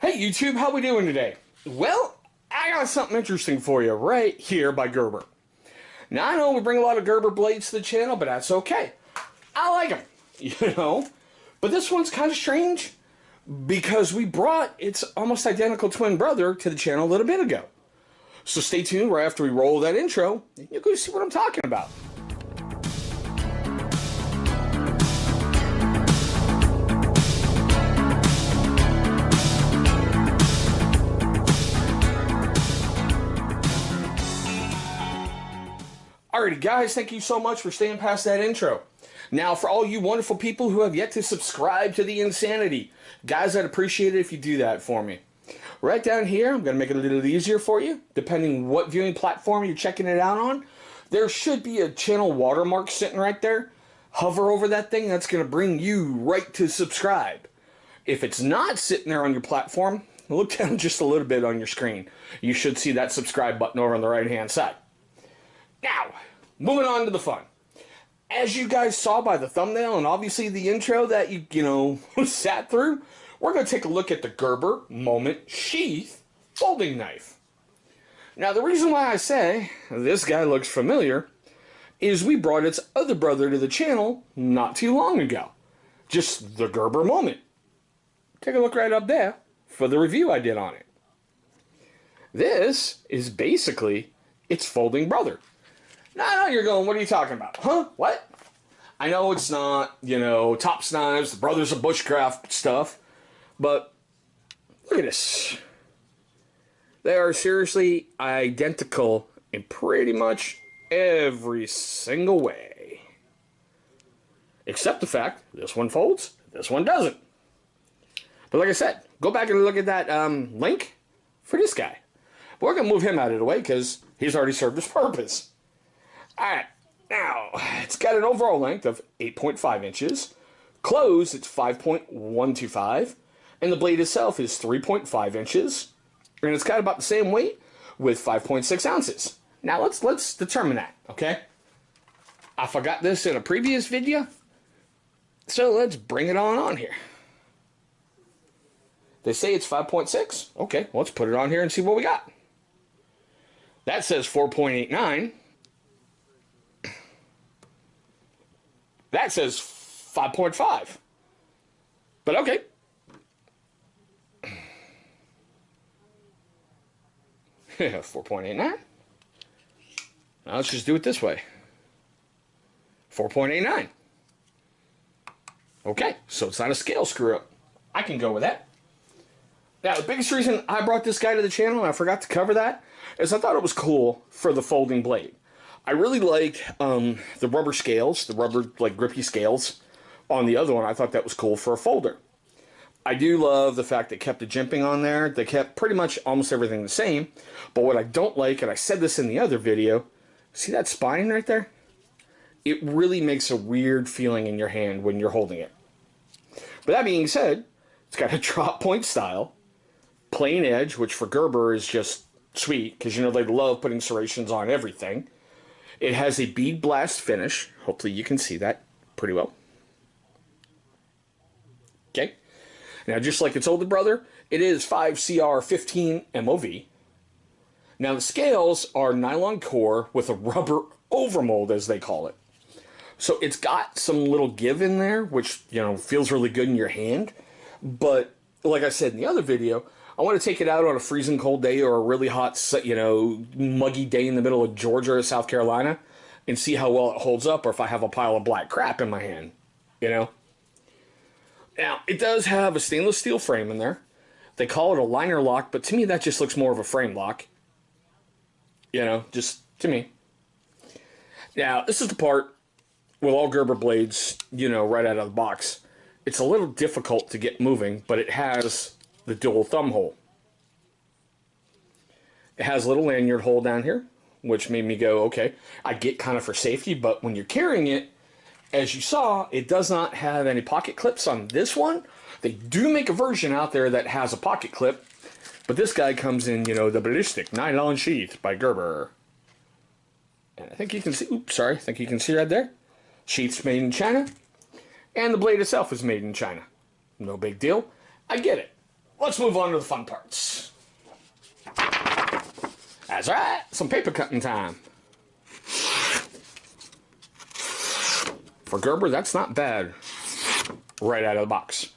Hey YouTube, how we doing today? Well, I got something interesting for you right here by Gerber. Now I know we bring a lot of Gerber blades to the channel, but that's okay. I like them, But this one's kind of strange because we brought its almost identical twin brother to the channel a little bit ago. So stay tuned right after we roll that intro, and you're going to see what I'm talking about. Alrighty guys, thank you so much for staying past that intro. Now for all you wonderful people who have yet to subscribe to the insanity, guys, I'd appreciate it if you do that for me. Right down here, I'm going to make it a little easier for you, depending what viewing platform you're checking it out on. There should be a channel watermark sitting right there. Hover over that thing, that's going to bring you right to subscribe. If it's not sitting there on your platform, look down just a little bit on your screen. You should see that subscribe button over on the right hand side. Now, moving on to the fun. As you guys saw by the thumbnail and obviously the intro that you sat through, we're going to take a look at the Gerber Moment Sheath folding knife. Now, the reason why I say this guy looks familiar is we brought its other brother to the channel not too long ago. Just the Gerber Moment. Take a look right up there for the review I did on it. This is basically its folding brother. Now, I know you're going, what are you talking about? Huh? What? I know it's not, Tops Knives, the Brothers of Bushcraft stuff, but look at this. They are seriously identical in pretty much every single way. Except the fact this one folds, this one doesn't. But like I said, go back and look at that link for this guy. But we're going to move him out of the way because he's already served his purpose. Alright, now, it's got an overall length of 8.5 inches. Closed, it's 5.125. And the blade itself is 3.5 inches. And it's got about the same weight with 5.6 ounces. Now, let's determine that, okay? I forgot this in a previous video. So let's bring it on here. They say it's 5.6. Okay, well, let's put it on here and see what we got. That says 4.89. That says 5.5. But okay. Yeah, 4.89. Now let's just do it this way. 4.89. Okay, so it's not a scale screw up. I can go with that. Now, the biggest reason I brought this guy to the channel, and I forgot to cover that, is I thought it was cool for the folding blade. I really like the rubber scales, the rubber grippy scales on the other one. I thought that was cool for a folder. I do love the fact they kept the jimping on there. They kept pretty much almost everything the same. But what I don't like, and I said this in the other video, see that spine right there? It really makes a weird feeling in your hand when you're holding it. But that being said, it's got a drop point style, plain edge, which for Gerber is just sweet, because they love putting serrations on everything. It has a bead blast finish. Hopefully you can see that pretty well. Okay. Now, just like its older brother, it is 5CR15 MOV. Now, the scales are nylon core with a rubber overmold, as they call it. So it's got some little give in there, which, feels really good in your hand. But, like I said in the other video, I want to take it out on a freezing cold day or a really hot, muggy day in the middle of Georgia or South Carolina and see how well it holds up, or if I have a pile of black crap in my hand, Now, it does have a stainless steel frame in there. They call it a liner lock, but to me that just looks more of a frame lock. Just to me. Now, this is the part with all Gerber blades, right out of the box. It's a little difficult to get moving, but it has the dual thumb hole. It has a little lanyard hole down here, which made me go, okay, I get kind of for safety, but when you're carrying it, as you saw, it does not have any pocket clips on this one. They do make a version out there that has a pocket clip, but this guy comes in, the ballistic nylon sheath by Gerber. And I think you can see, I think you can see right there. Sheath's made in China, and the blade itself is made in China. No big deal. I get it. let's move on to the fun parts. That's right, some paper cutting time. For Gerber, that's not bad. Right out of the box.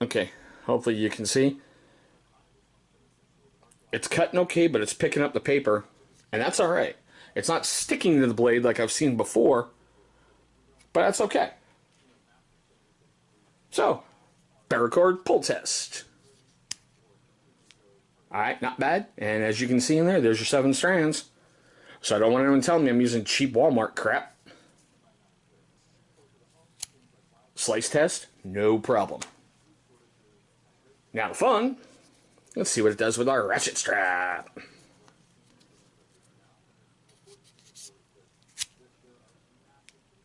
Okay, hopefully you can see. It's cutting okay, but it's picking up the paper, and that's alright. It's not sticking to the blade like I've seen before, but that's okay. So, paracord pull test. Alright, not bad. And as you can see in there, there's your 7 strands. So I don't want anyone telling me I'm using cheap Walmart crap. Slice test, no problem. Now the fun, let's see what it does with our ratchet strap.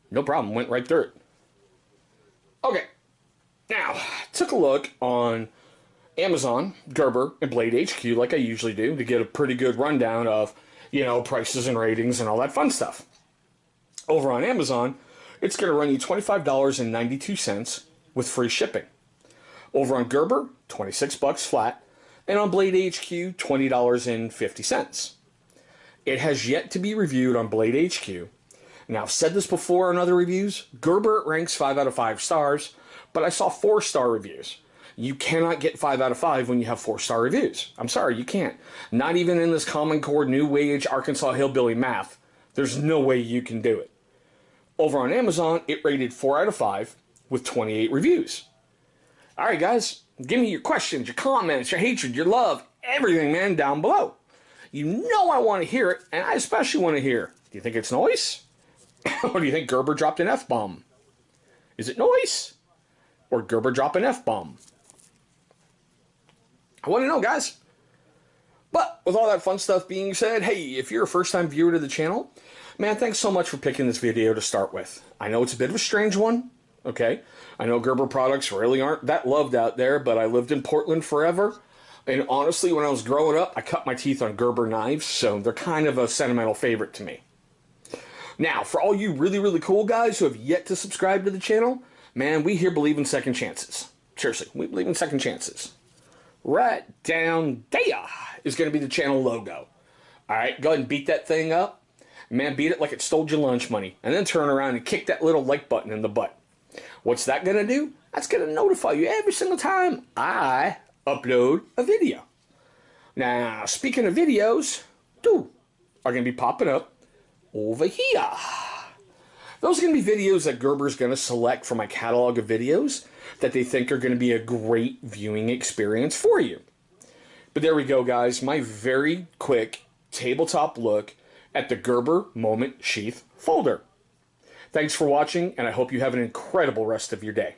No problem, went right through it. Okay, now, took a look on Amazon, Gerber, and Blade HQ like I usually do to get a pretty good rundown of, you know, prices and ratings and all that fun stuff. Over on Amazon, it's going to run you $25.92 with free shipping. Over on Gerber, $26 flat, and on Blade HQ, $20.50. It has yet to be reviewed on Blade HQ. Now, I've said this before in other reviews, Gerber ranks 5 out of 5 stars, but I saw 4-star reviews. You cannot get 5 out of 5 when you have 4-star reviews. I'm sorry, you can't. Not even in this Common Core New Wage Arkansas Hillbilly math. There's no way you can do it. Over on Amazon, it rated 4 out of 5 with 28 reviews. Alright guys, give me your questions, your comments, your hatred, your love, everything, man, down below. You know I want to hear it, and I especially want to hear, do you think it's noise? Or do you think Gerber dropped an F-bomb? Is it noise? Or Gerber dropped an F-bomb? I want to know, guys. But with all that fun stuff being said, hey, if you're a first-time viewer to the channel, man, thanks so much for picking this video to start with. I know it's a bit of a strange one, okay? I know Gerber products really aren't that loved out there, but I lived in Portland forever. And honestly, when I was growing up, I cut my teeth on Gerber knives, so they're kind of a sentimental favorite to me. Now, for all you really, really cool guys who have yet to subscribe to the channel, man, we here believe in second chances. Seriously, we believe in second chances. Right down there is going to be the channel logo. Alright, go ahead and beat that thing up. Man, beat it like it stole your lunch money. And then turn around and kick that little like button in the butt. What's that going to do? That's going to notify you every single time I upload a video. Now, speaking of videos, two are going to be popping up over here. Those are going to be videos that Gerber's going to select from my catalog of videos that they think are going to be a great viewing experience for you. But there we go, guys. My very quick tabletop look at the Gerber Moment Sheath folder. Thanks for watching, and I hope you have an incredible rest of your day.